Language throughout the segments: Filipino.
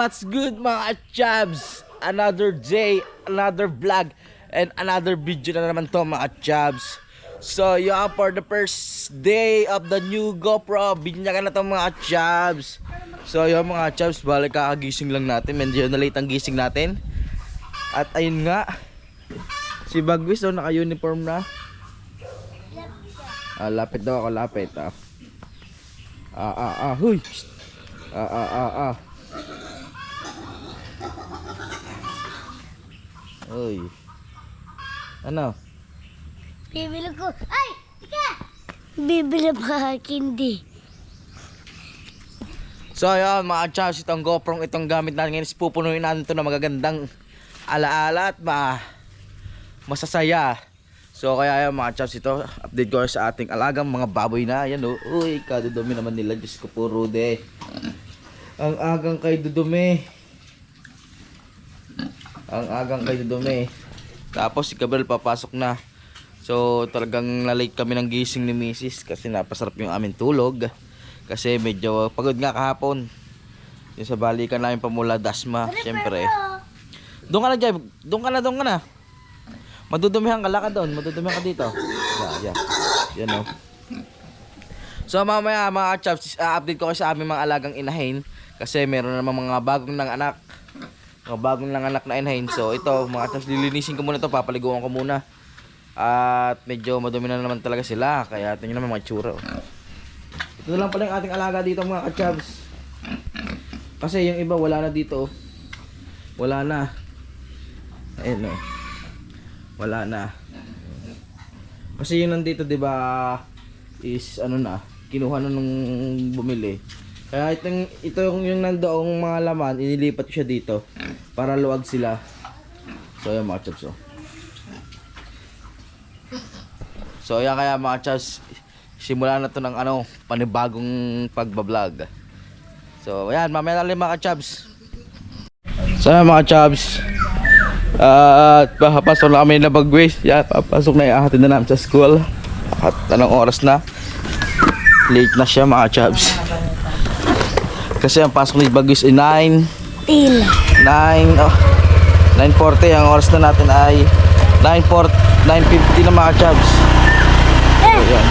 what's good mga chabs? Another day, another vlog, and another video na naman to mga chabs. So yeah, for the first day of the new GoPro, binyagan na to mga chabs. So yeah mga chabs, balik kakagising lang natin, medyo na late ang gising natin. At ayun nga, si Bagwis oh, naka-uniform na. Lapit daw ako, lapit huy. Uy. Ano? Bibili ko. Ay! Tika! Bibili pa kindi. So ayun mga chabs, itong GoPro itong gamit natin ngayon is pupunuin natin ito ng magagandang alaala at masasaya. So kaya ayun mga chabs, ito update ko sa ating alagang mga baboy na. Ayan oh. Uy, kadudumi naman nila. Diyos ko po Rude. Ang agang kay dudumi. Ang agang kay dudumi. Tapos si Gabriel papasok na. So talagang na-late kami ng gising ni Mrs. kasi napasarap yung aming tulog. Kasi medyo pagod nga kahapon. Yung sa balikan namin pamula Dasma, syempre. Doon ka na, Jai. Doon ka na. Madudumihan ka, laka doon. Madudumihan ka dito. Yeah. Yan o. So mamaya mga chaps, update ko kayo sa aming mga alagang inahin. Kasi meron naman mga bagong nanganak. Mga bagong nanganak na inahin. So ito mga chaps, lilinisin ko muna ito. Papaliguan ko muna. At medyo madumi na naman talaga sila. Kaya tingnan naman mga tsura. Ito lang pala yung ating alaga dito mga chaps. Kasi yung iba wala na dito. Wala na. Ayun o. Wala na. Kasi yung nandito 'di ba is ano na, kinuha na nung bumili. Kaya ito yung nandoong mga laman, inilipat ko siya dito para luwag sila. So ayan mga chaps. So ayan kaya mga chaps, simulan na to ng panibagong pagbablog. So ayan, mamaya na mga chaps. So ayan mga chaps. At papasok na kami na Bagwis. Yeah, papasok na ihahatid na namin sa school. At anong oras na? Late na siya mga chabs. Kasi ang pasok ni Bagwis ay 9:40. Ang oras na natin ay 9:50 na mga chabs. So, yan.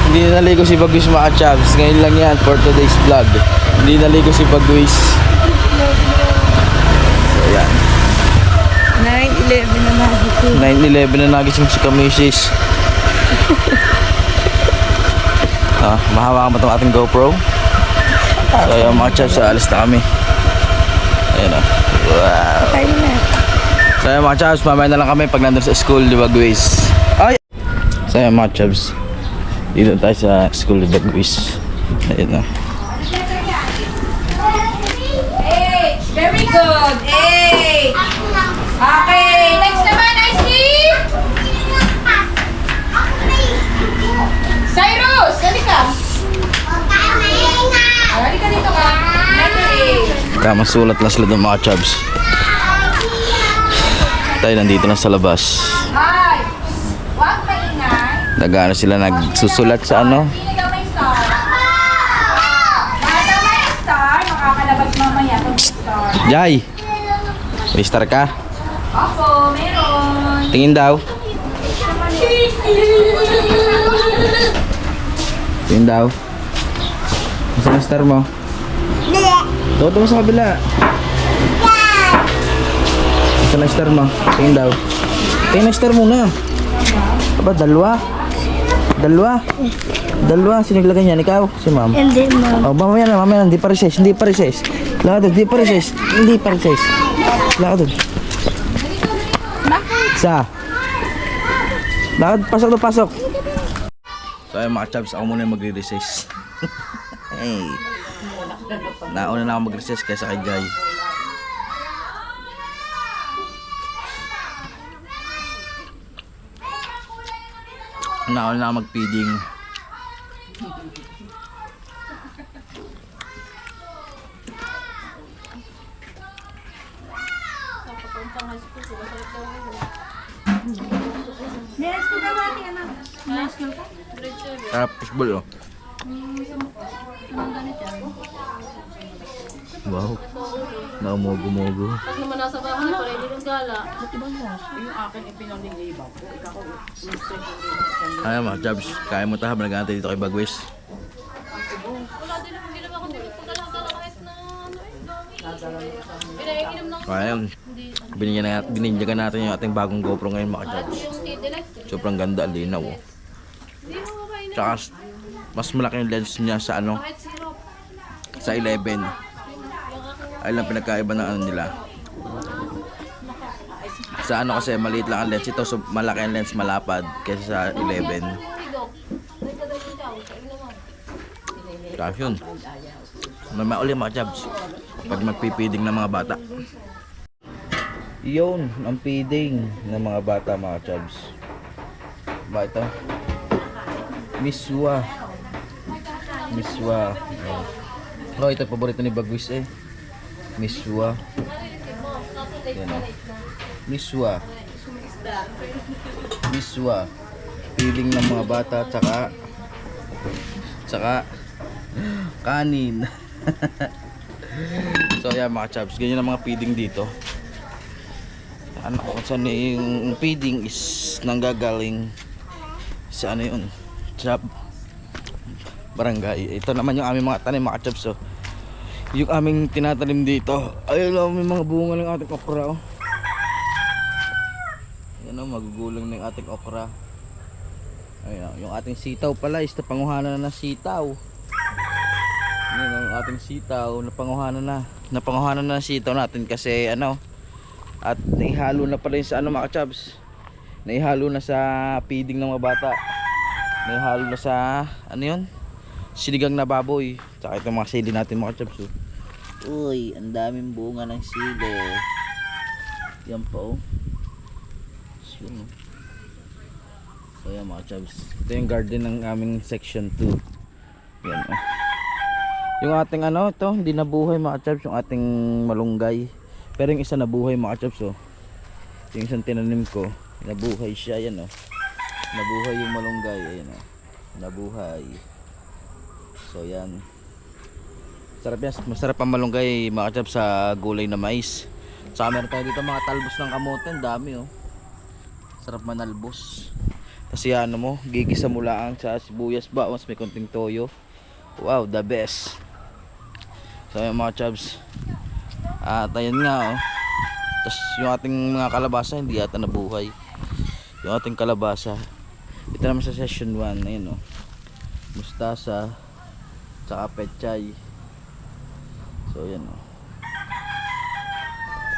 Hindi naligo si Bagwis mga chabs. Ngayon lang yan for today's vlog. Hindi naligo si Bagwis. So yan. 9:11 na nagising. 9:11 na nagising si Kamisis. Mahawakan mo itong ating GoPro. So yan mga chabs, alis na kami. Ayan o. Wow. So yan mga chabs, mamaya na lang kami pag nandun sa school ni Bagwis. Ay! So yan mga chabs, dito tayo sa school ni Bagwis. Ayan o. Very good. Hey. Okay, next naman, Icy. Cyrus, halika. Halika dito ka. Kamasulat lang sila ng mga chabs. Tayo nandito na sa labas. Ay, wag maingay. Nagano sila, nagsusulat sa ano? Sino daw may star? Bata may star, makakalabas mamaya pag star. Jai! May star ka? Opo, meron. Tingin daw. Tingin daw. Masa na star mo? Toto mo sa kabila. Masa na star mo? Tingin daw. Tingin na star muna. Aba, dalawa. Sino naglagay niyan? Ikaw? Si ma'am? Hindi, ma'am. Oh, mamaya na. Hindi pa recess. Lakad doon, hindi pa recess. Lakad doon. Sa? Lakad, pasok. So ayun mga chabs, ako muna yung magre-recess. Hey. Nauna na ako mag-recess kaysa kay Jai. Nauna na ako mag-feeding. May school ka ba, anak? May school ka? Sarap fishball oh. Wow. Naumugo-mugo. Pag naman nasa bahay, parang hindi ng gala. Ba't ibang nasa? Yung akin, ipinalilibaw. Ikaw, Ay mga Jobs, kaya mo tayo nag-aantay dito kay Bagwis. wala din naman ginawa ko dito. Pag lang kahit na ano pinaiinom ng Kaya yun, bininyagan natin yung ating bagong GoPro ngayon mga Jobs. yung titilect. Sobrang ganda, linaw. Oh. Hindi mo makain na. Tsaka mas malaki yung lens niya sa ano, Kahit syrup. sa 11. Ay lang pinagkaiba ng ano nila. Sa ano kasi maliit lang ang lens ito, so malaki ang lens malapad kaysa sa 11. Tapos yun. Mamaya ulit mga Jobs pag magpipiding ng mga bata. Yun, ang feeding ng mga bata mga Jobs. Ba ito? Miswa. Miswa. Oh, ito paborito ni Bagwis eh. Miswa. Yan o. Miswa. Miswa. Feeding ng mga bata tsaka kanin. So yan mga Chabs, ganyan ang mga feeding dito. Ano kung saan yung feeding is nanggagaling sa ano yun, sa barangay. Ito naman yung aming mga tanim mga Chabs. So yung aming tinatanim dito, ayun lang may mga bunga ng ating okra. Oh. Yan o, magugulang ng ating okra. Ayun, yung ating sitaw pala is napanguhanan na ng sitaw. Yan ang ating sitaw, napanguhanan na ng sitaw natin kasi ano, at naihalo na pala yun sa ano mga Chabs. Naihalo na sa feeding ng mga bata. Naihalo na sa ano yun, sinigang na baboy. Tsaka itong mga sili natin mga Chabs. Uy, ang daming bunga ng sili. Yan pa oh. So, yun, oh. So yan mga Chabs, ito yung garden ng aming section 2. Yan oh. Yung ating ano, ito hindi nabuhay mga Chabs, yung ating malunggay. Pero yung isa nabuhay mga Chabs oh. Yung isang tinanim ko, nabuhay siya, yan oh. Nabuhay yung malunggay, ayan oh. Nabuhay. So yan. Sarap yan, masarap ang malunggay mga Chabs sa gulay na mais. Saka meron tayo dito mga talbos ng kamote, ang dami oh. Sarap manalbos. Kasi ano mo, gigisa mo lang sa sibuyas ba, mas may konting toyo. Wow, the best. So yung mga Chabs, at ayun nga oh. Tapos yung ating mga kalabasa hindi yata nabuhay. Yung ating kalabasa, ito naman sa session 1, ayun oh. Mustasa, tsaka pechay. So yan oh.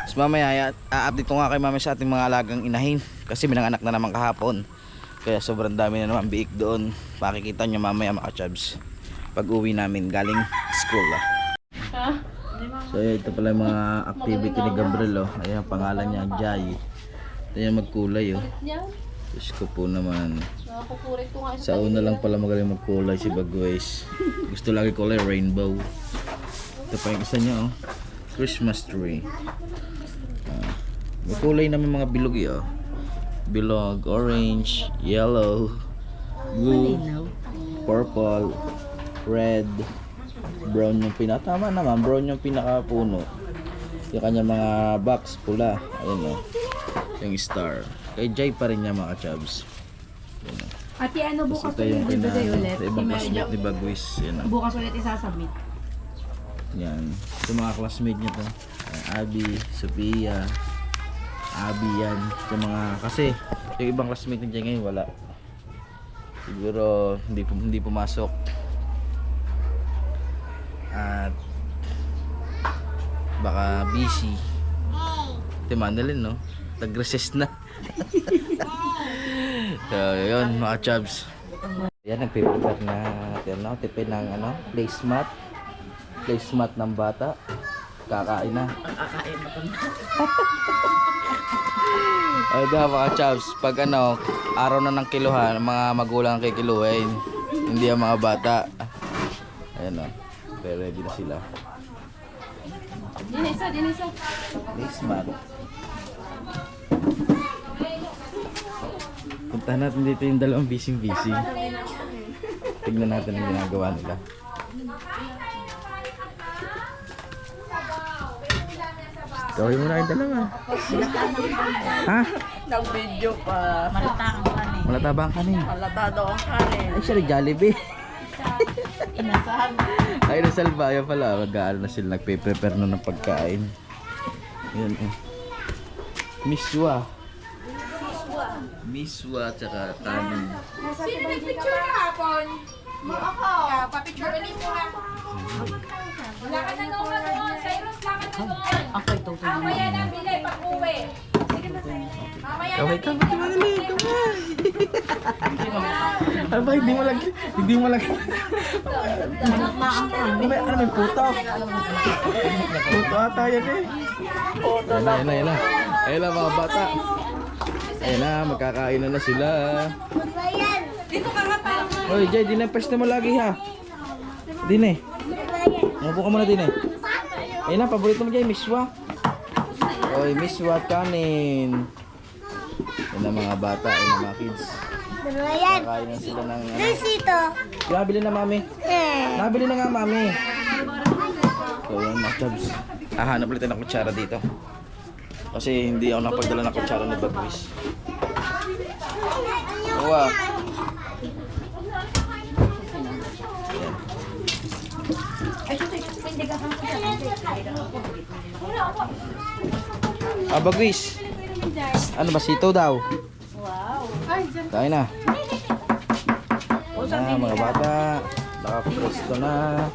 Tapos mamaya update ko nga kay mami sa ating mga alagang inahin, kasi minanganak na naman kahapon. Kaya sobrang dami na naman biik doon. Makikita nyo mamaya mga Chabs pag uwi namin galing school ah. So ito pala yung mga activity ni Gabriel oh. Ayan ang pangalan niya, Jai. Ito yung magkulay oh. Diyos ko po naman. Sa una lang pala magaling magkulay si Bagwis. Gusto lagi kulay rainbow. Ito pa yung isa niya oh, Christmas tree. May kulay naman mga bilog oh. Bilog, orange, yellow, blue, purple, red, brown yung pinaka, naman brown yung pinakapuno. Yung kanyang mga box pula, ayun oh. Yung star. Kay Jai pa rin niya mga Chabs. Ayun oh. Ate, ano bukas Ito yung ulit ibigay ulit? sa ibang classmate ni Bagwis. Yan oh. Bukas ulit isasubmit. Yan. Ito mga classmate niya to. Abby, Sophia, Abby yan. Ito mga, kasi yung ibang classmate niya ngayon wala. Siguro hindi pumasok. At baka busy. Ito Manalin no? Nag-recess na. So yun mga Chabs. Yan, nagpiprepare na natin no? Tipid ng ano, placemat. Placemat ng bata. Kakain na. Kakain na Ay da mga Chabs, pag ano, araw na ng kiluhan, mga magulang ang kikiluhin, hindi ang mga bata. Ayan o, pero ready na sila. Dinisa. Placemat. Puntahan natin dito yung dalawang busy. Tignan natin ang ginagawa nila. Gawin mo na yung dalawa. Ha? Nag-video pa. Malata ang kanin. Malata ba ang kanin? Malata daw ang kanin. Ay, siya nag-Jollibee. Inasahan. Ay, nasalba. Yan pala. Mag-aano na sila. Nagpe-prepare na ng pagkain. Yan eh. Miswa. Miswa tsaka kanin. Sino nagpicture kahapon? Ako. Papicture ulit mo ha. Wala ka na doon. Cyrus, wala ka na doon. Ako ito. Mamaya na bili pag-uwi. Mamaya na Kamay, kamay, kamay, kamay. Ano ba, hindi mo lang. Ano may puto? Puto ata yan eh. Ayun na. Ayun na mga bata. Ayun na, magkakain na sila. Dito ka nga pa. Oy, Jay, di na peste mo lagi ha. Din eh. Umupo ka muna din eh. Ayun na, paborito mo Jay, miswa. Oy, miswa at kanin. Ayun na mga bata, ayun na mga kids. Dalawa yan. Kakain na sila ng ano. Dito. Nabili na mami. Nabili na nga mami. So yun mga chubs. Hanap ulit ng kutsara dito. Kasi hindi ako napagdala ng kutsara ni Bagwis. Wow. Bagwis. Ano ba, sitaw daw? Kain na. Mga bata. Nakapresto na.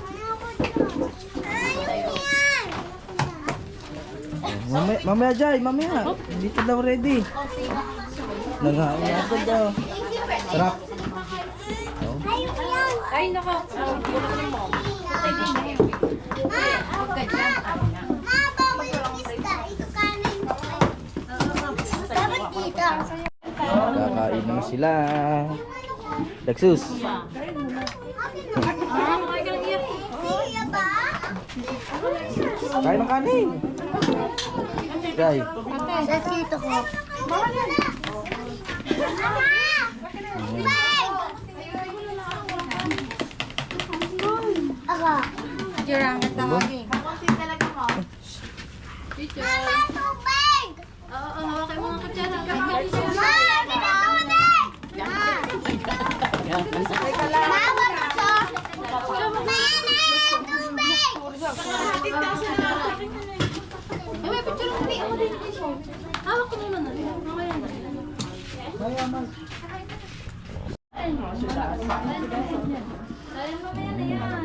Mamaya Jai, mamaya. Hindi pa daw ready. Nanghain na ako daw. Sarap. Ay, nako. Kakain na sila. Daxus. Kain ng kanin. Jai. Sa dito ko. Ako. Jirang ka tawagin. Mama, tubig! Oo, hawak mo ang kutsara. Mama, tubig! Mama, May picture ko. Hawak ko naman. Mamaya na.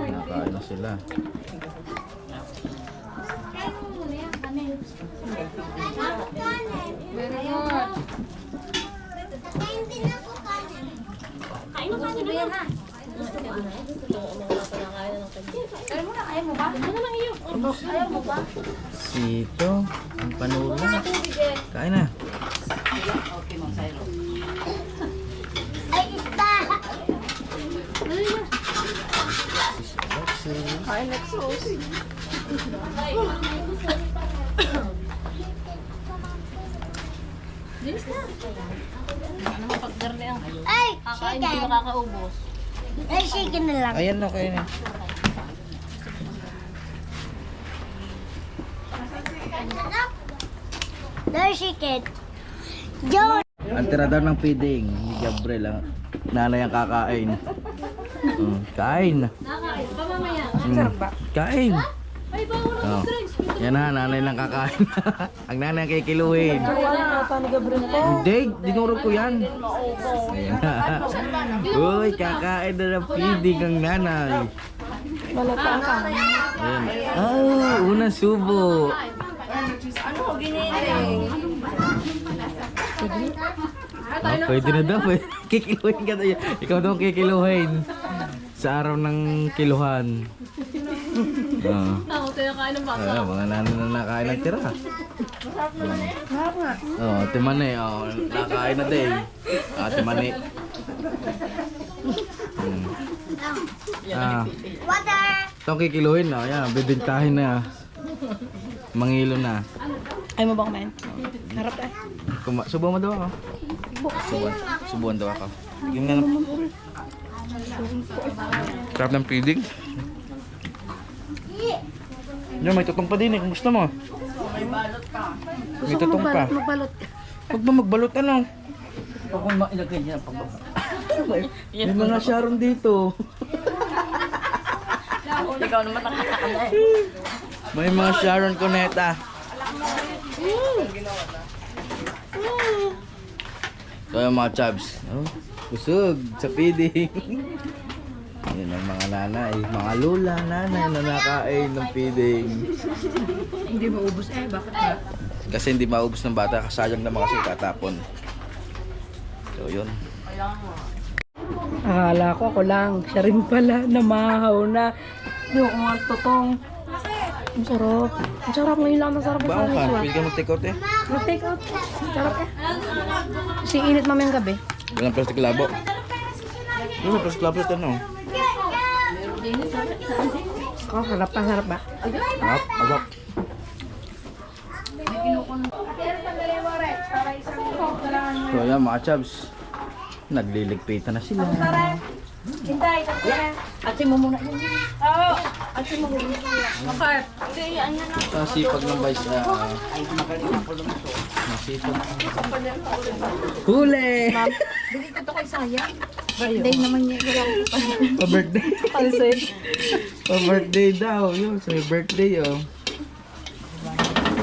Nakain na sila. Sito, ang panula. Kain na. Ay, isda! Ay, chicken! Makakaubos. Ay, chicken na lang. Ayan na, kain na. There's chicken. Joe! Ang tira daw ng feeding ni Gabriel ang nanay ang kakain. Kain. Nakain. Pa mamaya. Kain. Ay, bawal Oh. ang drinks. Yan na, nanay lang kakain. Ang nanay ang kikiluhin. Hindi, dinurog ko yan. Ayan na. Uy, kakain na ng feeding ang nanay. Ayan. Oh, unang subo. Pwede na daw. Kikiluhin ka tayo. Ikaw daw kikiluhin. Sa araw ng kiluhan. Ako, tayo kain ng bata. Mga nanay na nakain ng tira. Timane. Nakain na din. Timane. Water! Itong kikiluhin. Yan, bibintahin na. Mangilo na. Ay mo ba kumain? Harap eh. Subuhan mo daw ako. Subuhan daw ako. Yung nga. Sarap ng feeding. Yan, may tutong pa din eh. Kung gusto mo. May balot pa. May tutong pa. Magbalot ka. Huwag mo magbalot ano. Pag kung ilagay niya pagbaba. May mga Sharon dito. Ikaw naman nakakaka na eh. May mga Sharon Cuneta. So yung mga chubs. Oh, busog sa feeding. Yan ang mga nanay. Mga lula, nanay na nakain ng feeding. Hindi maubos eh. Bakit ba? Kasi hindi maubos ng bata. Kasayang naman kasi tatapon. So yun. Akala ko ako lang. Siya rin pala. Namahaw na. Hindi ko nga totong. Ang sarap. Ang sarap ngayon lang. Ang sarap ng Baon ka. sandwich. Pwede ka mag-take out eh. Mag-take out. Ang sarap eh. Kasi init mamayang gabi. Walang plastic labo. Yung plastic labo ito no. Oh, harap pa, harap ba? Harap, harap. So yan mga chubs. Nagliligpitan na sila. Ate mo muna yun. Masipag ng vice. Masipag. Huli! Day naman niya. Pa-birthday. Pa-birthday daw. Yun, sa birthday oh.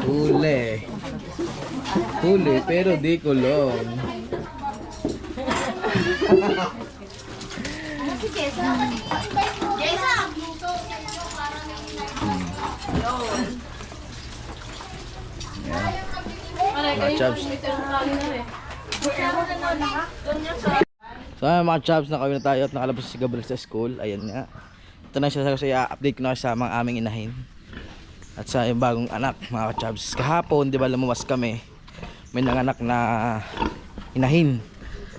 Huli. Huli, pero di kulong. Mga chubs. So ayan mga chubs, nakawin na tayo at nakalabas si Gabriel sa school. Ayan nga. Ito na siya sa update ko na sa mga aming inahin. At sa yung bagong anak mga chubs. Kahapon, di ba lumuwas kami. May nanganak na inahin.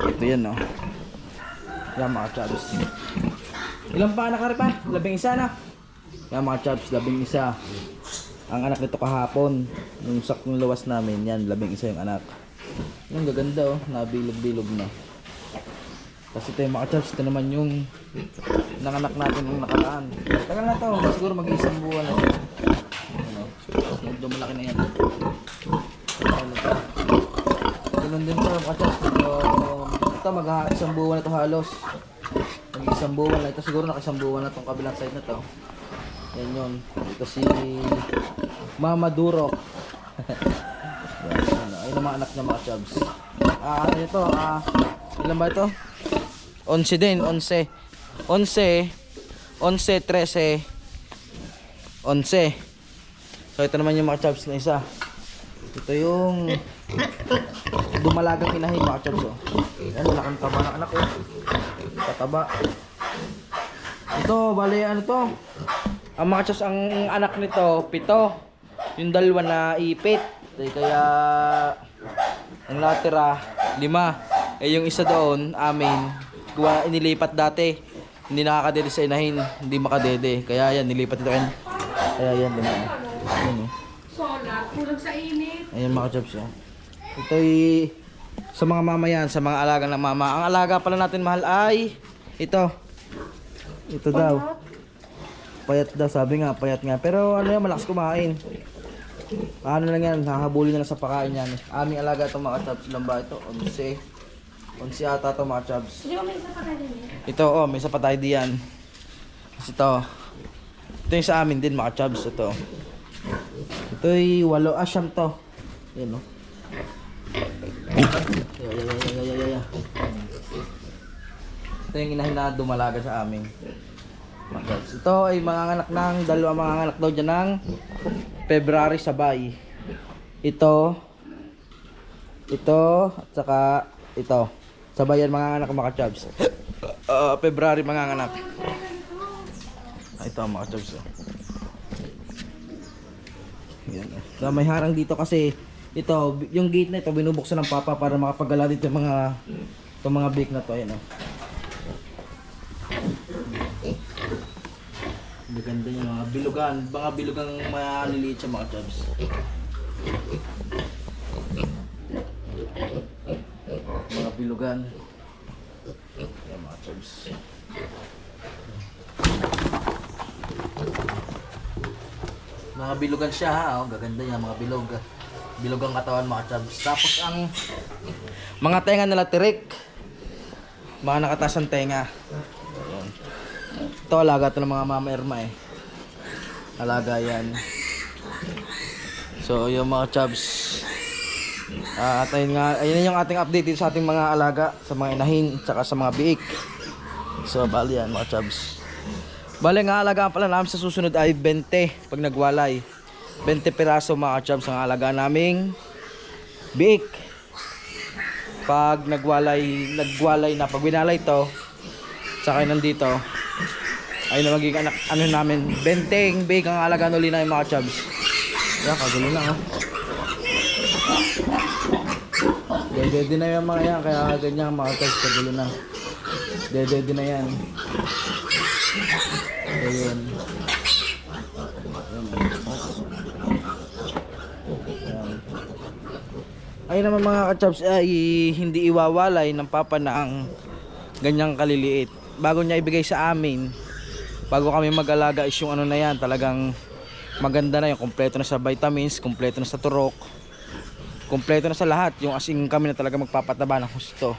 Ito yan no. Yan mga chubs. Ilang pa anak ka rin pa? 11 na. Yan mga chubs, 11. Ang anak nito kahapon. Yung sakong luwas namin, yan 11 yung anak. Yung gaganda oh, nabilog-bilog na. Kasi ito yung mga chubs, ito naman yung nanganak natin nung nakaraan. Tagal na to, siguro mag-isang buwan na ito. Ano, medyo malaki na yan. Ano to? Ganun din to mga chubs, ito mag-isang buwan na ito halos. Mag-isang buwan na ito, siguro nakisang buwan na itong kabilang side na to. Yan yun, ito si Mama Durok. Yan, ayun ang mga anak niya mga chubs. Ano ito, ilan ba ito? 11 din, 11. 11, 13, 11. So ito naman yung mga chubs na isa. Ito yung dumalagang inahin mga chubs oh. Yan, malaking taba ng anak oh. Tataba. Ito, bali ano to? Ang mga chubs, ang anak nito, 7. Yung dalawa na ipit. Kaya ang natira, 5. Eh yung isa doon, amin, inilipat dati. Hindi nakakadede sa inahin, hindi makadede. Kaya yan, nilipat ito yan. Kaya yan, din. Ayan o. Kulang sa init. Ayan mga chubs oh. Ito'y sa mga mama yan, sa mga alaga ng mama. Ang alaga pala natin mahal ay ito. Ito daw. Payat daw, sabi nga, payat nga. Pero ano yan, malakas kumain. Ano lang yan, hahabulin na lang sa pakain yan. Aming alaga itong mga chubs. Ilan ba ito? 11. 11 ata ito mga chubs. Ito, oh, may isa pa tayo diyan. Kasi ito. Ito yung sa amin din mga chubs. Ito. Ito'y 8. Siyam to. Yan o. Ito yung inahin na dumalaga sa amin. Ito ay manganganak ng dalawang manganganak daw dyan ng February sabay. Ito at saka ito. Sabayan manganganak mga chubs. February manganganak. Ito mga chubs. Yan. So, may harang dito kasi ito, yung gate na ito binubuksan ng papa para makapagala dito yung mga bake na to. Ayan o. Maganda yung mga bilugan. Mga bilugang maliliit siya mga chubs. Mga bilugan. Ayan mga chubs. Mga bilugan siya ha. Oh, gaganda niya mga bilog. Bilog ang katawan mga chubs. Tapos ang mga tenga nila tirik. Mga nakataas ang tenga. Ayan. Ito alaga ito ng mga Mama Irma eh. Alaga yan. So yung mga chubs. At ayun nga, ayun yung ating update dito sa ating mga alaga, sa mga inahin, tsaka sa mga biik. So bali yan mga chubs. Bali nga alagaan pala namin sa susunod ay 20 pag nagwalay. 20 piraso mga chubs ang alaga naming biik. Pag nagwalay na, pag winalay to, saka nandito, ay na magiging anak, ano namin, 20 biik ang alaga nuli na yung mga chubs. Yan, kagulo na oh. Dede na yung mga yan, kaya ganyan mga chubs, kagulo na. Dede na yan. Ayun. Ayun naman mga ka-chubs ay hindi iwawalay ng papa na ang ganyang kaliliit. Bago niya ibigay sa amin, bago kami mag-alaga is yung ano na yan, talagang maganda na yung kompleto na sa vitamins, kompleto na sa turok, kompleto na sa lahat. Yung asing kami na talaga magpapataba ng husto.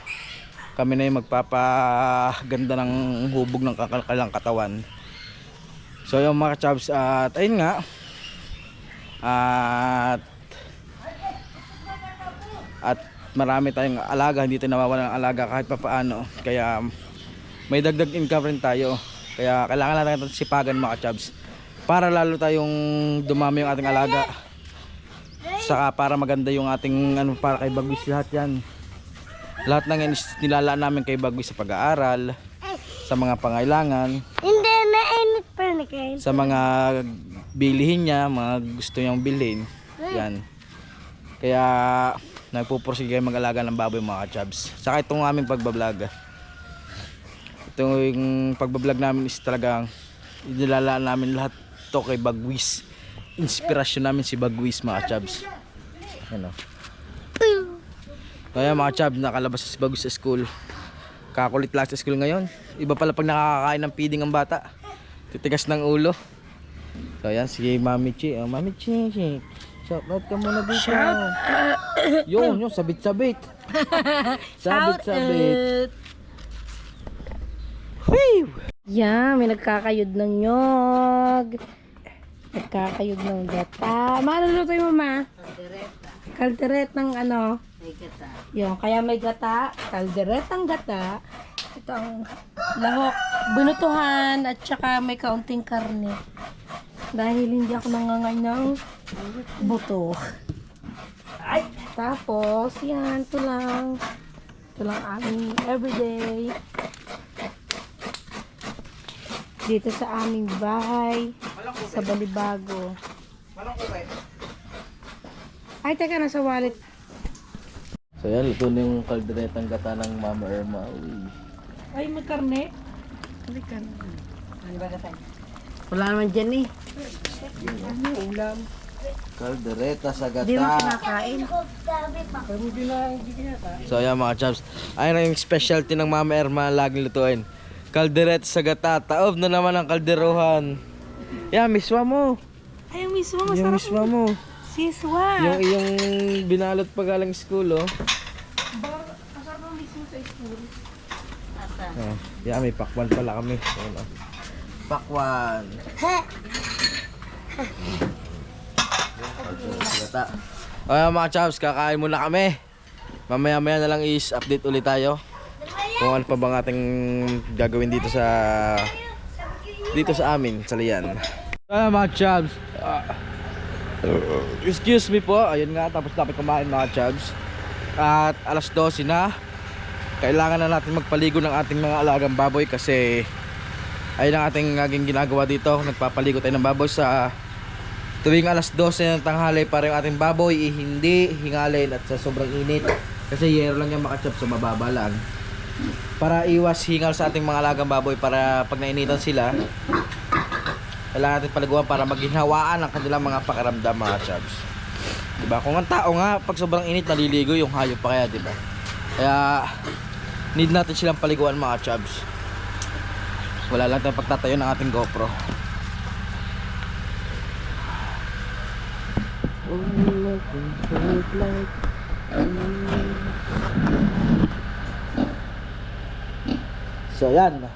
Kami na yung magpapaganda ng hubog ng kakalang katawan. So yung mga chubs at ayun nga. At marami tayong alaga, hindi tayo nawawala ng alaga kahit papaano. Kaya may dagdag income rin tayo. Kaya kailangan natin sipagan mga chubs para lalo tayong dumami yung ating alaga. Saka para maganda yung ating ano, para kay Bagwis lahat yan. Lahat ng yan nilalaan namin kay Bagwis sa pag-aaral, sa mga pangailangan, Hindi, nainit pa na kayo. sa mga bilihin niya, mga gusto niyang bilhin. Yan. Kaya nagpupursige kayo mag-alaga ng baboy mga chubs. Saka itong aming pagbablog. Itong pagbablog namin is talagang nilalaan namin lahat to kay Bagwis. Inspirasyon namin si Bagwis mga chubs. Ano? Kaya mga chubs, nakalabas si Bagwis sa school. Kakulit lang sa school ngayon. Iba pala pag nakakakain ng feeding ang bata. Titigas ng ulo. So yan, si Mami Chi. Oh, Mami Chi. Shout out ka muna dito. Yun, sabit-sabit. Sabit-sabit. Yan, may nagkakayod ng nyog. Nagkakayod ng gata. Maluluto yung mama? Kaldereta ng ano? May gata. Yung, kaya may gata, kalderetang gata. Ito ang lahok, binutuhan at saka may kaunting karne. Dahil hindi ako nangangain ng buto. Ay, tapos, yan, ito lang. Ito lang aming everyday. Dito sa aming bahay, sa Balibago. Ay, teka, nasa wallet. So yan, luto na yung kalderetang gata ng Mama Irma. Uy. Ay, may karne. May karne. Ano ba gata? Wala naman dyan eh. Ano, ulam. Kaldereta sa gata. Di mo kinakain. So ayan mga chubs, ayun na yung specialty ng Mama Irma laging lutuin. Kaldereta sa gata, taob na naman ang kalderuhan. Yan, miswa mo. Ay, yung mismo, Yung masarap. miswa mo. Siswa. Yung iyong binalot pa galing school, oh. Masarap ang mismo sa school. Oh, yan, may pakwan pala kami. Ayan, oh. Pakwan. Kaldereta sa gata. Ayan mga chubs, kakain muna kami. Mamaya-maya na lang is update ulit tayo. Kung ano pa bang ating gagawin dito sa amin, sa Lian. Ayan mga chubs. Excuse me po. Ayun nga, tapos dapat kumain mga chubs. At alas 12 na. Kailangan na natin magpaligo ng ating mga alagang baboy kasi ayun ang ating naging ginagawa dito. Nagpapaligo tayo ng baboy sa tuwing alas 12 ng tanghali para yung ating baboy hindi hingalin at sa sobrang init. Kasi yero lang yung mga chubs, so mababa lang. Para iwas hingal sa ating mga alagang baboy, para pag nainitan sila, kailangan natin paliguan para maginhawaan ang kanilang mga pakiramdam mga chubs. Diba? Kung ang tao nga pag sobrang init naliligo, yung hayop pa kaya, diba? Kaya need natin silang paliguan mga chubs. Wala lang tayong pagtatayo ng ating GoPro. So yan.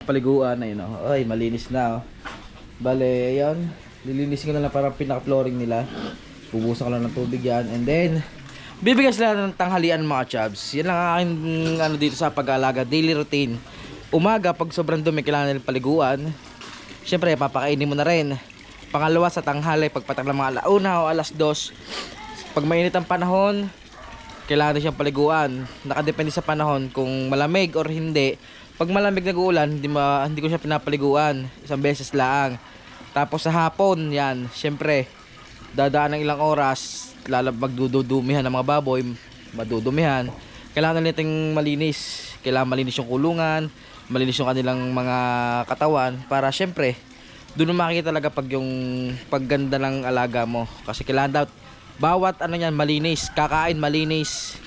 Paliguan na yun, oh. Ay, malinis na, oh. Bale, ayun. Lilinisin ko na lang para pinaka-flooring nila. Bubusan ko lang ng tubig yan. And then, bibigyan sila ng tanghalian mga chubs. Yan lang ang aking ano dito sa pag-aalaga. Daily routine. Umaga, pag sobrang dumi, kailangan nila paliguan. Siyempre, papakainin mo na rin. Pangalawa, sa tanghali, pagpatak ng mga alauna o alas 2. Pag mainit ang panahon, kailangan na siyang paliguan. Nakadepende sa panahon kung malamig or hindi. Pag malamig nag-uulan, hindi ko siya pinapaliguan. Isang beses lang. Tapos sa hapon, yan, syempre, dadaan ng ilang oras, magdudumihan ng mga baboy, madudumihan. Kailangan nating malinis. Kailangan malinis yung kulungan, malinis yung kanilang mga katawan para syempre, doon makikita talaga pag yung pagganda ng alaga mo. Kasi kailangan daw, bawat ano yan, malinis. Kakain, malinis.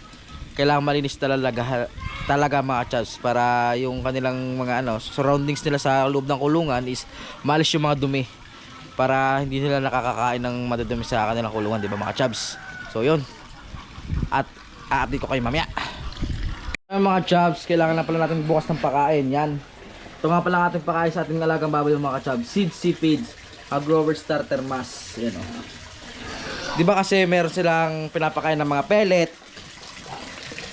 Kailangan malinis talaga mga chubs para yung kanilang mga surroundings nila sa loob ng kulungan is maalis yung mga dumi para hindi nila nakakakain ng madudumi sa kanilang kulungan, di ba mga chubs? So yun, at a-update ko kayo mamaya. Mga chubs, kailangan na pala natin bukas ng pakain. Yan, ito nga pala ating pakain sa ating alagang baboy mga chubs, Seed Feeds, a grower starter mass. Yan, oh. Di ba kasi meron silang pinapakain ng mga pellet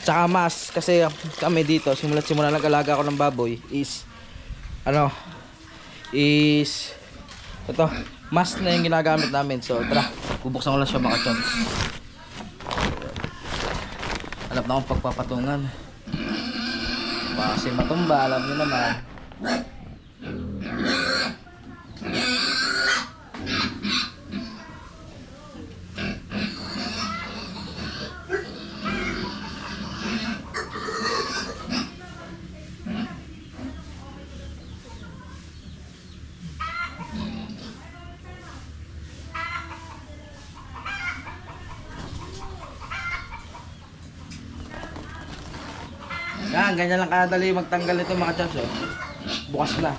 tsaka mas, kasi kami dito simula nag-alaga ako ng baboy is ito, mas na yung ginagamit namin. So tara, bubuksan ko lang siya mga chubs. Hanap na akong pagpapatungan kasi matumba, alam nyo naman. Yan, ganyan lang kadali magtanggal nito mga chubs, oh. Bukas na.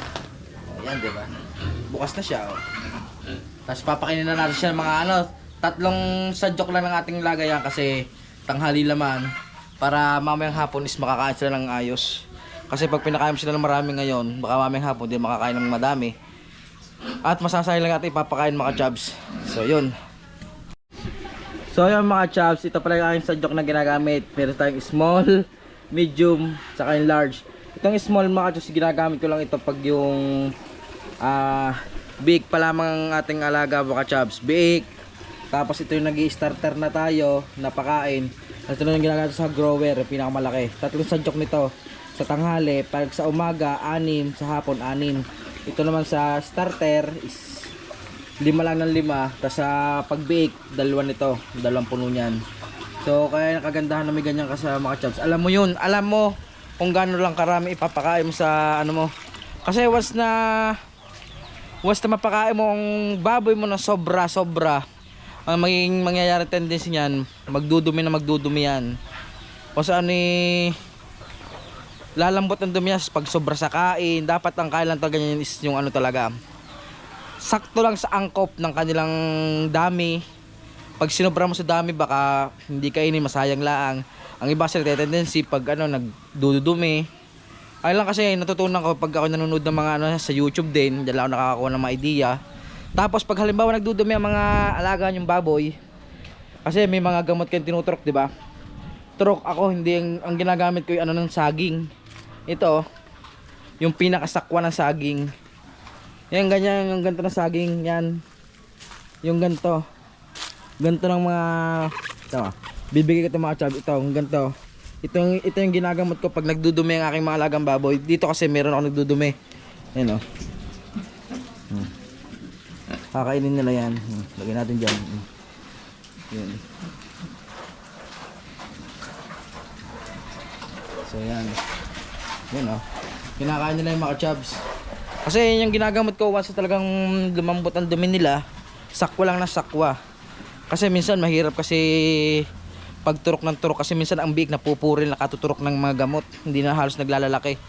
Oh, yan, diba? Bukas na siya, oh. Tapos papakainin na natin siya ng mga tatlong sadyok lang ng ating lagayan kasi tanghali laman para mamayang hapon is makakain sila ng ayos. Kasi pag pinakain sila ng marami ngayon, baka mamayang hapon din makakain ng madami. At masasayang lang natin ipapakain mga chubs. So, yun. So, yun mga chubs, ito pala yung aking sadyok na ginagamit. Meron tayong small, medium, saka yung large. Itong small mga chubs, ginagamit ko lang ito pag yung big pa lamang ang ating alaga mga chubs. Big. Tapos ito yung nag-i-starter na tayo, napakain. Ito na yung ginagawa sa grower, yung pinakamalaki. 3 sadyok nito. Sa tanghali, pag sa umaga, 6, sa hapon, 6. Ito naman sa starter is 5 lang ng 5. Tapos sa pagbiik, 2 nito. 2 puno niyan. So kaya nakagandahan na may ganyan kasama mga chaps. Alam mo yun, alam mo kung gaano lang karami ipapakain mo sa ano mo. Kasi once na mapakain mo ang baboy mo na sobra, ang magiging mangyayari tendency niyan, magdudumi yan. O saan lalambot ang dumi yan pag sobra sa kain. Dapat ang kain lang talaga ganyan is yung ano talaga, sakto lang sa angkop ng kanilang dami. Pag sinubra mo sa dami, baka hindi kainin, masayang laang. Ang iba sila tendency pag ano nagdudumi. Ay lang kasi natutunan ko pag ako nanonood ng mga ano sa YouTube din, diyan ako nakakakuha ng mga idea. Tapos pag halimbawa nagdudumi ang mga alaga yung baboy, kasi may mga gamot kayong tinuturok, di ba? Turok ako, hindi ang ginagamit ko yung ano ng saging. Ito, yung pinakasakwa ng saging. Yan ganyan, yung ganto ng saging, yan. Yung ganto. Ganto ng mga ito, bibigay ko ito mga chab, ito, ganto. Ito yung ginagamot ko pag nagdudumi ang aking mga alagang baboy. Dito kasi meron ako nagdudumi. Yan o. Kakainin nila yan. Lagyan natin dyan. Yan. So yan. Yan o. Kinakain nila yung mga chabs. Kasi yung ginagamot ko once talagang lumambot ang dumi nila, sakwa lang na sakwa. Kasi minsan mahirap kasi pagturok ng turok, kasi minsan ang biik napupuril, nakatuturok ng mga gamot, hindi na halos naglalalaki.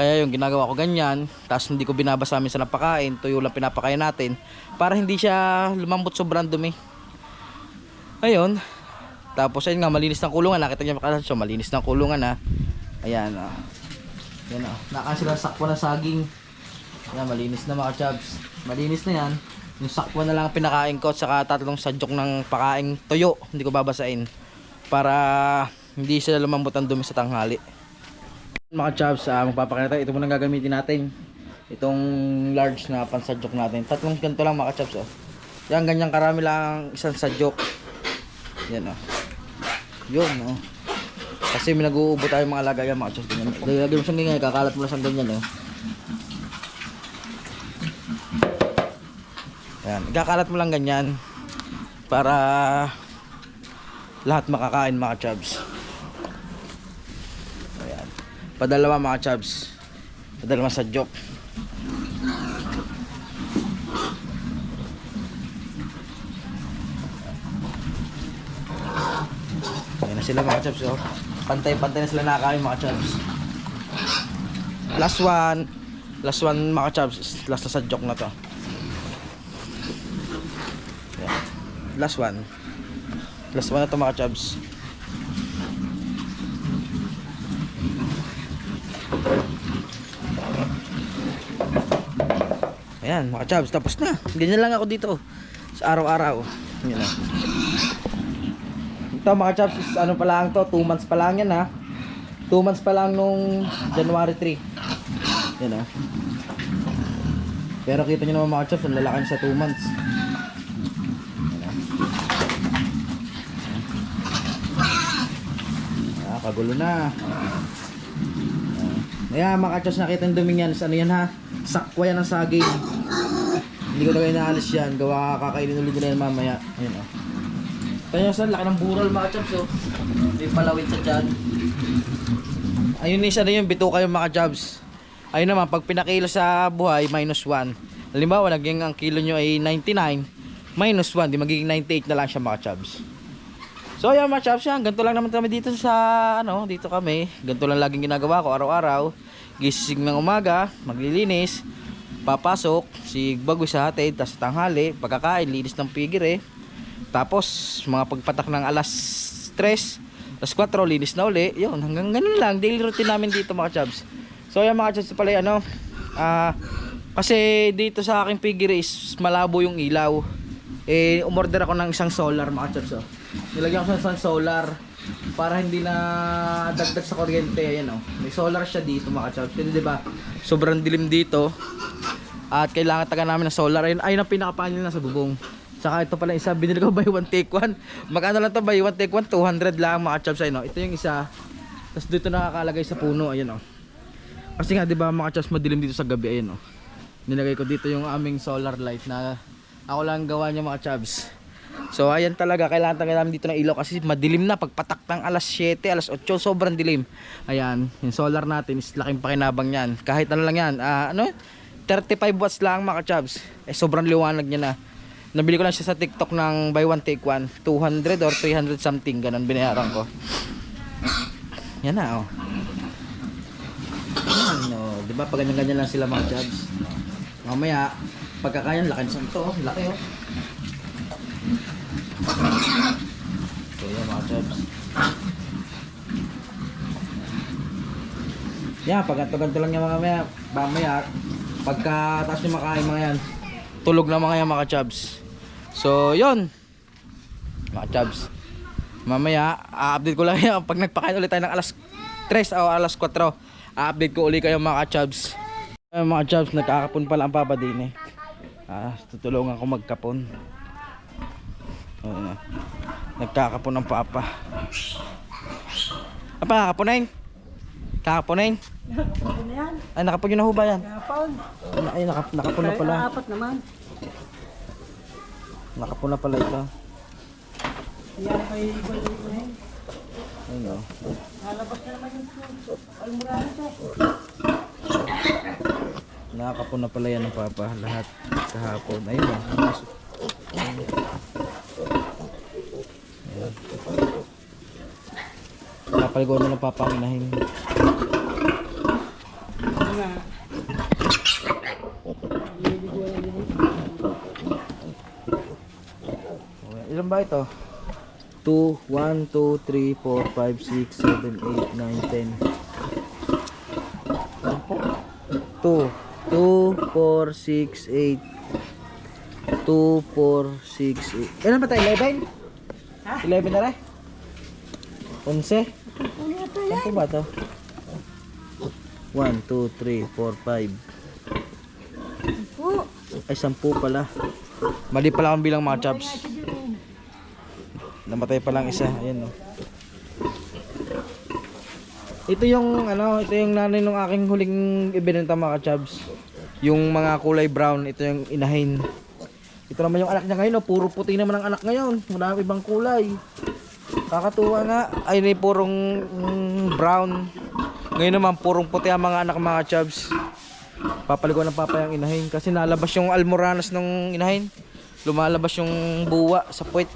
Kaya yung ginagawa ko ganyan, tapos hindi ko binabasa minsan ng pakain, tuyo lang pinapakain natin para hindi siya lumambot sobrang dumi. Ayun. Tapos ayun nga, malinis ng kulungan, nakita niyo makasya, malinis ng kulungan ha. Ayan o. Yan o. Nakasila sakwa ng saging. Yan, malinis na mga chabs. Malinis na yan. Yung sakwa na lang pinakain ko, saka 3 sadyok ng pakain tuyo, hindi ko babasain para hindi sila lumambot ang dumi sa tanghali. Mga chabs, magpapakain tayo. Ito muna gagamitin natin, itong large na pansadyok natin. 3 ganito lang mga chabs. Yan, ganyan karami lang isang sadyok. Yan o. Yun o. Kasi may nag-uubo tayo mga alaga yan mga chabs. Lagyan mo siyang ganyan, kakalat mo lang siyang ganyan o. Yan, ikakalat mo lang ganyan para lahat makakain mga chabs. Ayan. Padalawa mga chabs. Padalawa sadyok. Ayan na sila mga chabs oh. Pantay-pantay na sila nakakain mga chabs. Last one mga chabs. Last na sadyok na to. Last one na ito mga chabs. Ayan mga chabs, tapos na. Ganyan lang ako dito sa araw-araw. Yan na. Ito mga chabs is ano pa lang to, 2 months pa lang yan ha. 2 months pa lang nung January 3. Yan o. Pero kita nyo naman mga chabs, ang lalaki sa 2 months. Kagulo na. Ayan mga kachos, nakita yung duming yan. Ano yan ha? Sakwa yan ng saging. Hindi ko na kayo naalis yan. Gawa kakainin ulit nila yan mamaya. Ayan o. Kaya saan, laki ng bural mga kachos oh. May palawit sa dyan. Ayun isa na yun, bito kayo mga kachos. Ayun naman, pag pinakilo sa buhay, -1. Halimbawa, naging ang kilo nyo ay 99, -1, di magiging 98 na lang siya mga kachos. So ayan mga chabs, ganito lang naman kami dito sa dito kami. Ganito lang laging ginagawa ko araw-araw. Gising ng umaga, maglilinis, papasok, si bagoy sa hatid, tas tanghali, pagkakain, linis ng pigire. Tapos mga pagpatak ng alas 3, alas 4, linis na uli. Yun, hanggang ganun lang, daily routine namin dito mga chabs. So ayan mga chabs, pala kasi dito sa aking pigire is malabo yung ilaw. Umorder ako ng isang solar mga chabs. Nilagyan ko sa solar para hindi na dagdag sa kuryente. Ayan oh. May solar siya dito mga chabs. Kasi diba, sobrang dilim dito. At kailangan taga namin ng solar. Ayun ang pinakapanel na sa bubong. Saka ito pala isa, binili ko buy one take one. Magkano lang to, buy one take one? 200 lang mga chaps. Ayun, ito yung isa. Tapos dito nakakalagay sa puno, ayun oh. Kasi nga 'di ba mga chaps, madilim dito sa gabi, ayun oh. Nilagay ko dito yung aming solar light na ako lang gawa niya mga chaps. So ayan talaga, kailangan namin dito ng ilaw kasi madilim na pagpatak ng alas 7, alas 8, sobrang dilim. Ayan, yung solar natin is laking pakinabang niyan. Kahit ano lang yan, 35 watts lang mga chaps. Sobrang liwanag niya na. Nabili ko lang siya sa TikTok ng buy one take one, 200 or 300 something, ganun binayaran ko. Yan na oh. Yan oh, 'di ba pag ganyan lang sila mga chaps. Mamaya pagkakayan laki ng to, laki oh. So yan mga chaps. Yan, pag ganto lang yung mga mamaya pagkataas yung makain mga yan, tulog na mga yan mga chaps. So yun mga chaps, mamaya update ko lang yan pag nagpakain ulit tayo ng alas 3 o alas 4, update ko ulit kayo mga chaps. Mga chaps, nagkakapon pala ang papa din eh. Tutulungan ko magkapon. Nagkakapon ang papa. Apa, kaponain? Kakaponain? Nakapon na yan. Ay, nakapon yun na ho ba yan? Nakapon. Ay, nakapon na pala. Apat naman. Nakapon na pala ito. Yan may ibon-ibon. Ayun o. Lalabas na naman yung almuranas eh. Nakakapon na pala yan ng papa. Lahat kahapon. Ayun o. Napaligoan na ng papa ang inahin. Nga. Ilan ba ito? 2, 1, 2, 3, 4, 5, 6, 7, 8, 9, 10. 2, 4, 6, 8. 2, 4, 6, 8. Ilan ba tayo? 11? Ha? 11 na rin? 11? Ano ba ito? 1, 2, 3, 4, 5. Ay, 10 pala. Mali pala akong bilang mga chaps. Namatay pa lang isa. Ayan o. Ito yung ito yung nanay ng aking huling ibinenta mga chaps. Yung mga kulay brown, ito yung inahin. Ito naman yung anak niya ngayon, puro puti naman ang anak ngayon. Wala ibang kulay. Kakatuwa nga. Ay, may purong brown. Ngayon naman purong puti ang mga anak mga chaps. Papaliguan ng papa yung inahin kasi nalabas yung almoranas ng inahin. Lumalabas yung buwa sa puwet.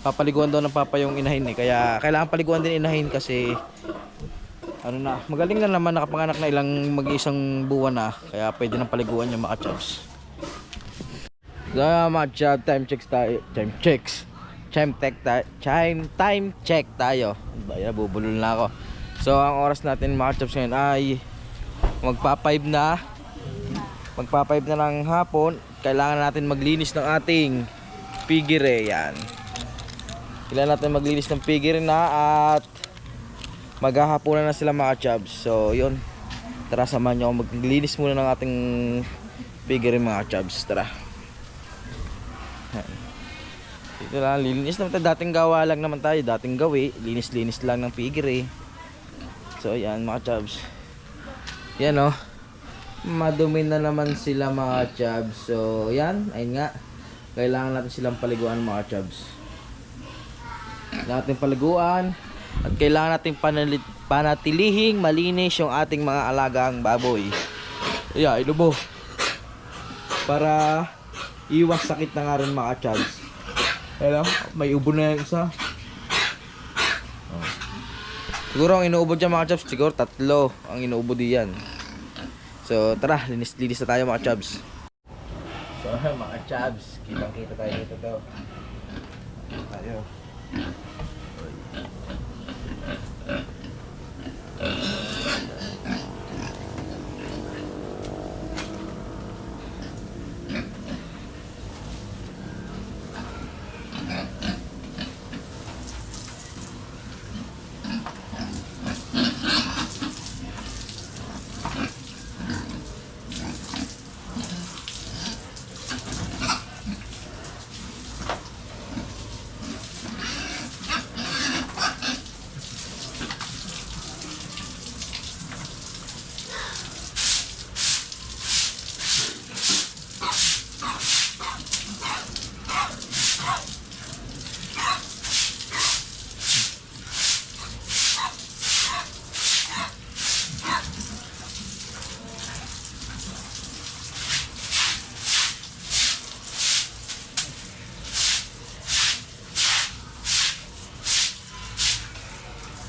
Papaliguan daw ng papa yung inahin eh. Kaya kailangan paliguan din inahin kasi magaling na naman, nakapanganak na ilang mag-isang buwan na. Kaya pwede nang paliguan yung mga chaps. So mga chaps, time check tayo. Baya, bubulol na ako. So ang oras natin mga chaps ngayon ay magpa-5 na ng hapon. Kailangan natin maglinis ng ating pigire. Yan. Kailangan natin maglinis ng pigire na at maghahaponan na sila mga chaps. So yun, tara samahan nyo ako maglinis muna ng ating pigire mga chaps. Tara. Ito lang, linis naman tayo. Dating gawa lang naman tayo, dating gawi. Linis-linis lang ng pigire. So yan mga chaps. Yan o, madumi na naman sila mga chaps. So yan, ayun nga, kailangan natin silang paliguan mga chaps. Natin paliguan at kailangan natin panatilihing malinis yung ating mga alagang baboy. Yeah, inubo. Para iwas sakit na nga rin mga chaps. Alam, may ubo na yung isa. Siguro ang inuubo dyan mga chaps, siguro 3 ang inuubo diyan. So tara, linis na tayo mga chaps. So mga chaps, kitang-kita tayo dito to. Tayo.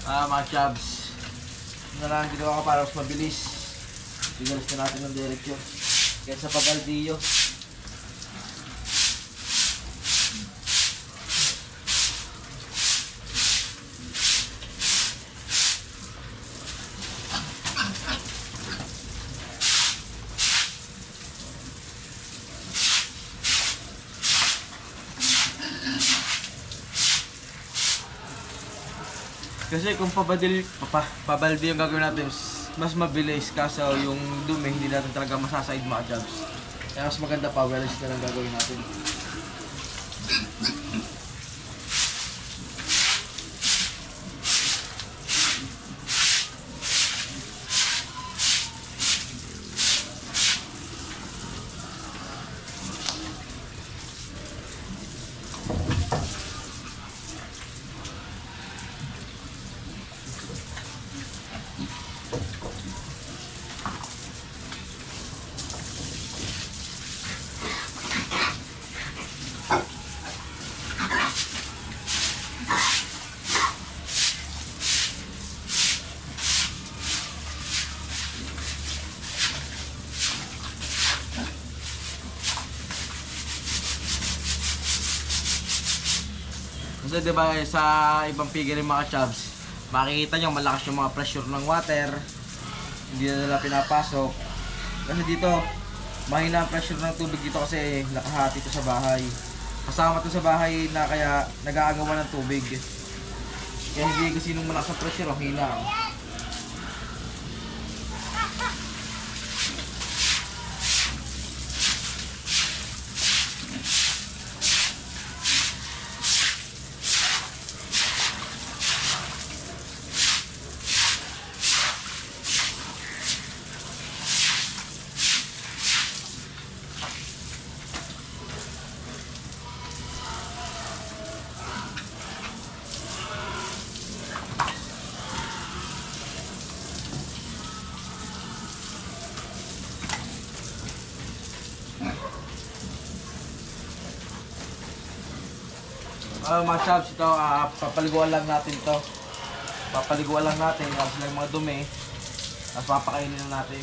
Mga chubs. Ito na lang ang ginawa ko para mas mabilis. Binalis na natin ng direksyon. Kaya sa pabaldiyo. Kasi kung pabaldi yung gagawin natin, mas mabilis kaso yung dumi hindi natin talaga masasaid mga jobs. Kaya mas maganda pa, wellness na lang gagawin natin. Kasi diba sa ibang figure yung mga chubs, makikita nyo malakas yung mga pressure ng water, hindi na nila pinapasok. Kasi dito, mahina ang pressure ng tubig dito kasi nakahati ito sa bahay. Kasama ito sa bahay na kaya nag-aagawan ng tubig. Kaya hindi kasi nung malakas ang pressure, ang hina. Mga chubs, ito, papaliguan lang natin to. Papaliguan lang natin kasi lang mga dumi. Tapos papakainin na natin.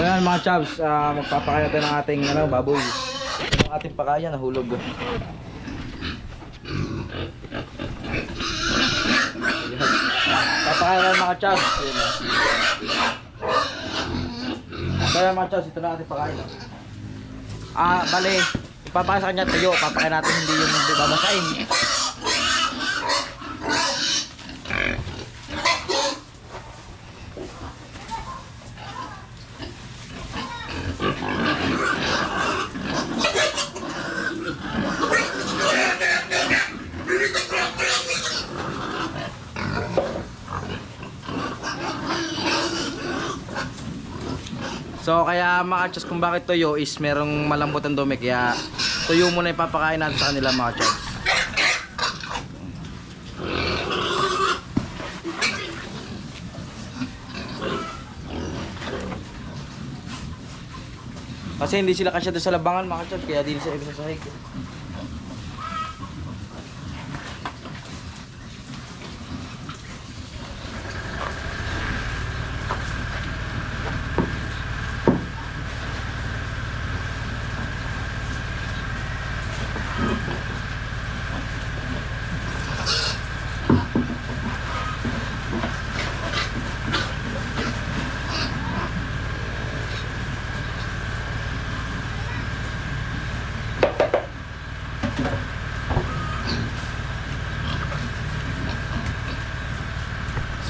So yan mga chubs, magpapakaya tayo ng ating baboy. Yung ating pakaya nahulog. Papakaya tayo mga chubs. Kaya mga chubs, ito na ating pakaya. Bale, ipapakaya sa kanya tuyo, papakaya natin hindi yung babasain. So kaya mga chubs, kung bakit tuyo is merong malambot ang dumi, kaya tuyo muna ipapakain natin sa kanila mga chubs. Kasi hindi sila kasya doon sa labangan mga chubs, kaya di sila ibig sa sahig.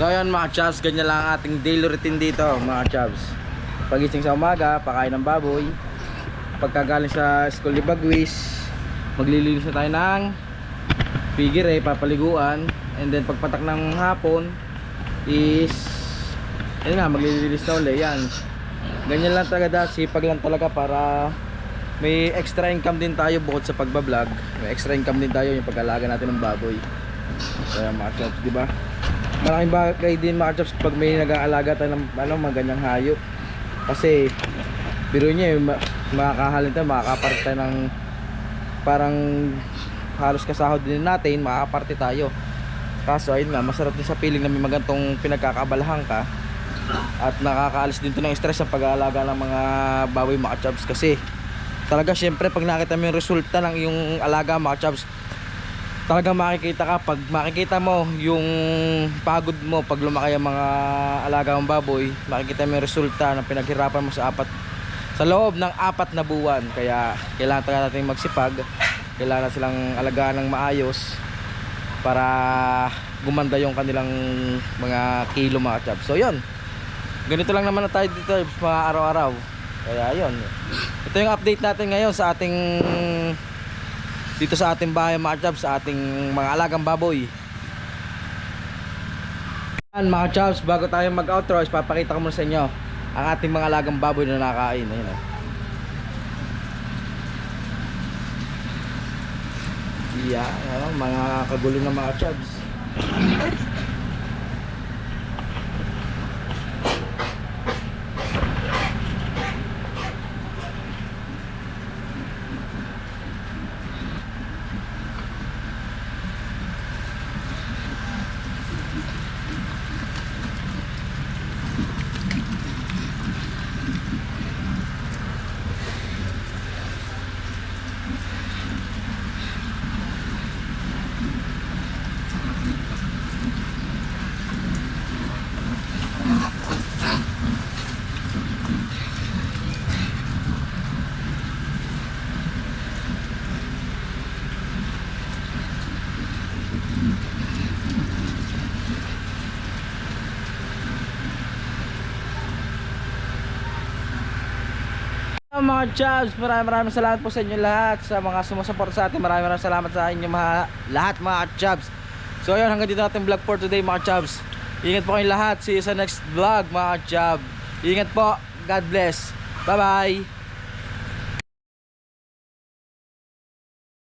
So ayun mga Chavs, ganyan lang ang ating daily routine dito mga Chavs. Pagising sa umaga, pakain ng baboy. Pagkagaling sa school ni Bagwis, maglilinis na tayo ng pigire, papaliguan. And then pagpatak ng hapon is yun nga, maglilinis na ulit. Yan, ganyan lang talaga, sipag lang talaga para may extra income din tayo bukod sa pagbablog. May extra income din tayo yung pag-alaga natin ng baboy. Kaya mga Chops, di ba? Malaking bagay din mga Chops pag may nag-aalaga tayo ng mga ganyang hayop. Kasi biro niya makakahalin tayo, makakaparte tayo ng parang halos kasahod din natin, makakaparte tayo. Kaso ayun nga, masarap din sa feeling na may magantong pinagkakabalahan ka. At nakakaalis din to ng stress sa pag-aalaga ng mga baboy mga Chops. Kasi talaga syempre pag nakita mo yung resulta ng iyong alaga mga Chops, talagang makikita ka, pag makikita mo yung pagod mo pag lumaki ang mga alaga mong baboy, makikita mo yung resulta ng pinaghirapan mo sa loob ng 4 na buwan. Kaya kailangan talaga natin magsipag, kailangan silang alagaan ng maayos para gumanda yung kanilang mga kilo mga Chops. So yun, ganito lang naman na tayo dito mga araw-araw. Kaya yun, ito yung update natin ngayon sa ating dito sa ating bahay mga Chops, sa ating mga alagang baboy. Yan mga Chops, bago tayo mag-outro, papakita ko muna sa inyo ang ating mga alagang baboy na nakain. Ayun, yan, mga kagulo ng mga Chops. Mga Chops, maraming salamat po sa inyo lahat, sa mga sumusuporta sa atin. Maraming salamat sa inyo lahat mga Chops. So ayun, hanggang dito natin vlog for today mga Chops. Ingat po kayong lahat, see you sa next vlog mga Chops. Ingat po, God bless, bye bye.